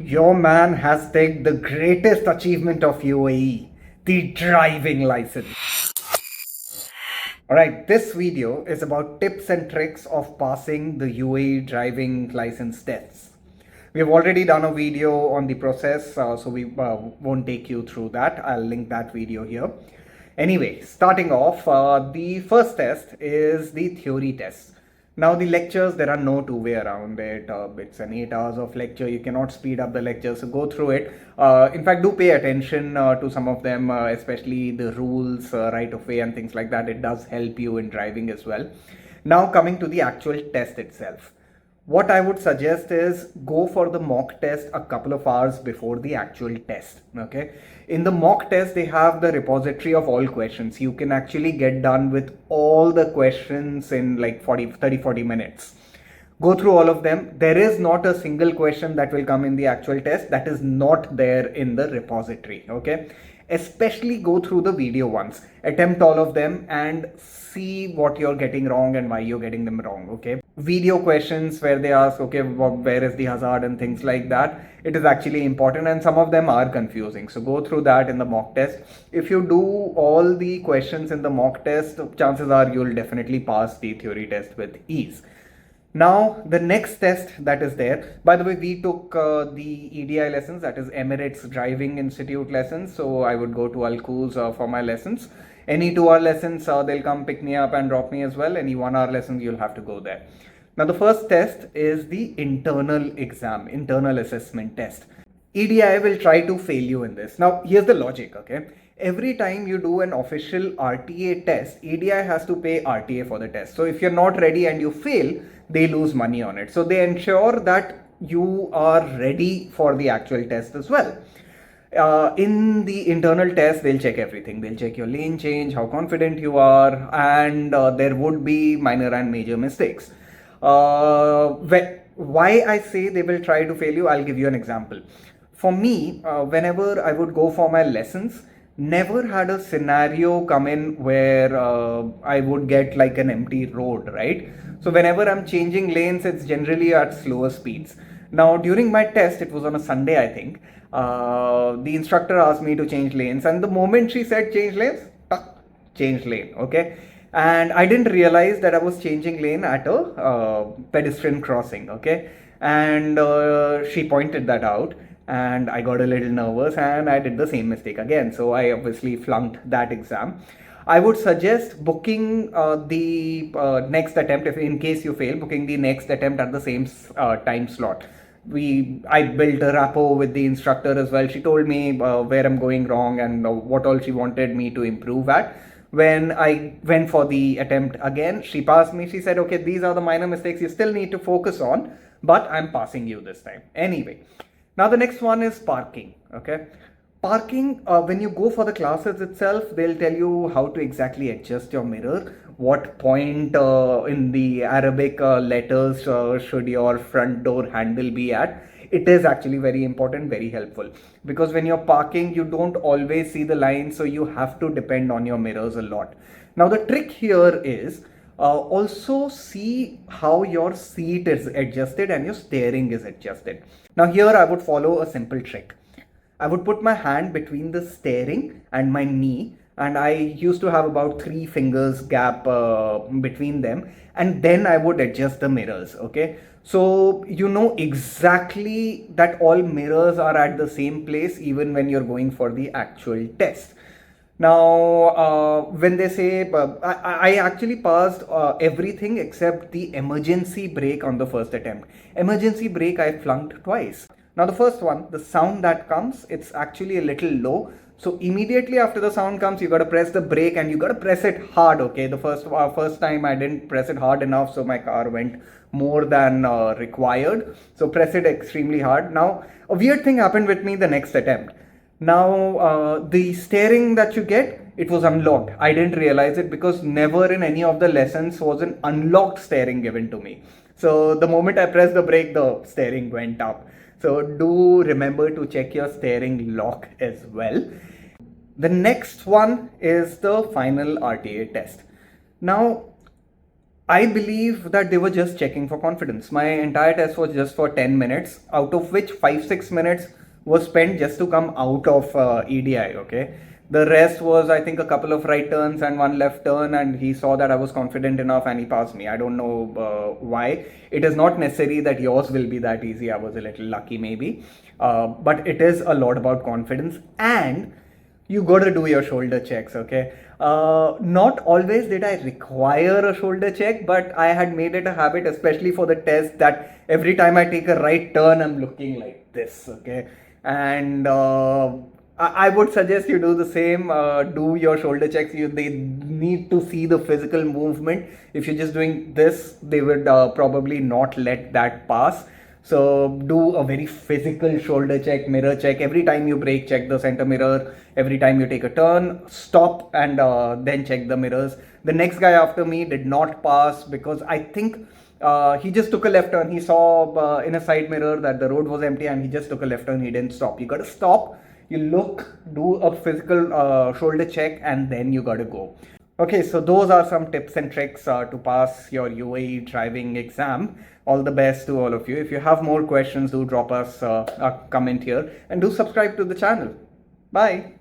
Your man has taken the greatest achievement of UAE, the driving license. Alright, this video is about tips and tricks of passing the UAE driving license tests. We have already done a video on the process, so we won't take you through that. I'll link that video here. Anyway, starting off, the first test is the theory test. Now the lectures, there are no two way around it. It's an 8 hours of lecture. You cannot speed up the lecture, so go through it. In fact, do pay attention to some of them, especially the rules, right of way and things like that. It does help you in driving as well. Now coming to the actual test itself. What I would suggest is go for the mock test a couple of hours before the actual test. Okay. In the mock test, they have the repository of all questions. You can actually get done with all the questions in like 40 minutes. Go through all of them. There is not a single question that will come in the actual test that is not there in the repository. Okay. Especially go through the video ones, attempt all of them and see what you're getting wrong and why you're getting them wrong. Okay, video questions where they ask, okay, where is the hazard and things like that, it is actually important, and some of them are confusing, so go through that in the mock test. If you do all the questions in the mock test, chances are you'll definitely pass the theory test with ease. Now, the next test that is there, by the way, we took the EDI lessons, that is Emirates Driving Institute lessons. So I would go to Al Quoz for my lessons. Any 2 hour lessons, they'll come pick me up and drop me as well. Any 1 hour lessons, you'll have to go there. Now, the first test is the internal exam, internal assessment test. EDI will try to fail you in this. Now, here's the logic, okay? Every time you do an official RTA test, EDI has to pay RTA for the test. So if you're not ready and you fail, they lose money on it. So they ensure that you are ready for the actual test as well. In the internal test, they'll check everything. They'll check your lane change, how confident you are, and there would be minor and major mistakes. Why I say they will try to fail you, I'll give you an example. For me, whenever I would go for my lessons, never had a scenario come in where I would get like an empty road, right? So whenever I'm changing lanes, it's generally at slower speeds. Now during my test, it was on a Sunday, I think, the instructor asked me to change lanes, and the moment she said change lanes, change lane, okay? And I didn't realize that I was changing lane at a pedestrian crossing, okay? And she pointed that out, and I got a little nervous and I did the same mistake again. So I obviously flunked that exam. I would suggest booking the next attempt, if in case you fail, booking the next attempt at the same time slot. I built a rapport with the instructor as well. She told me where I'm going wrong and what all she wanted me to improve at. When I went for the attempt again, she passed me. She said, okay, these are the minor mistakes you still need to focus on, but I'm passing you this time. Anyway, now the next one is parking. Okay. Parking, when you go for the classes itself, they'll tell you how to exactly adjust your mirror, what point in the Arabic letters should your front door handle be at. It is actually very important, very helpful, because when you're parking, you don't always see the line, so you have to depend on your mirrors a lot. Now the trick here is also see how your seat is adjusted and your steering is adjusted. Now here I would follow a simple trick. I would put my hand between the steering and my knee, and I used to have about 3 fingers gap between them, and then I would adjust the mirrors. Okay, so you know exactly that all mirrors are at the same place even when you're going for the actual test. Now, when they say, I actually passed everything except the emergency brake on the first attempt. Emergency brake I flunked twice. Now the first one, the sound that comes, it's actually a little low. So immediately after the sound comes, you got to press the brake and you got to press it hard. Okay, the first time I didn't press it hard enough, so my car went more than required. So press it extremely hard. Now a weird thing happened with me the next attempt. Now the steering that you get, it was unlocked. I didn't realize it because never in any of the lessons was an unlocked steering given to me. So the moment I pressed the brake, the steering went up. So do remember to check your steering lock as well. The next one is the final RTA test. Now I believe that they were just checking for confidence. My entire test was just for 10 minutes, out of which 5 6 minutes was spent just to come out of EDI. Okay. The rest was, I think, a couple of right turns and one left turn, and he saw that I was confident enough and he passed me. I don't know why. It is not necessary that yours will be that easy. I was a little lucky, maybe. But it is a lot about confidence, and you got to do your shoulder checks. Okay. Not always did I require a shoulder check, but I had made it a habit, especially for the test, that every time I take a right turn, I'm looking like this. Okay. And I would suggest you do the same. Do your shoulder checks. They need to see the physical movement. If you're just doing this, they would probably not let that pass. So do a very physical shoulder check, mirror check. Every time you brake, check the center mirror. Every time you take a turn, stop and then check the mirrors. The next guy after me did not pass because I think he just took a left turn. He saw in a side mirror that the road was empty and he just took a left turn. He didn't stop. You got to stop. You look, do a physical shoulder check, and then you got to go. Okay, so those are some tips and tricks to pass your UAE driving exam. All the best to all of you. If you have more questions, do drop us a comment here and do subscribe to the channel. Bye.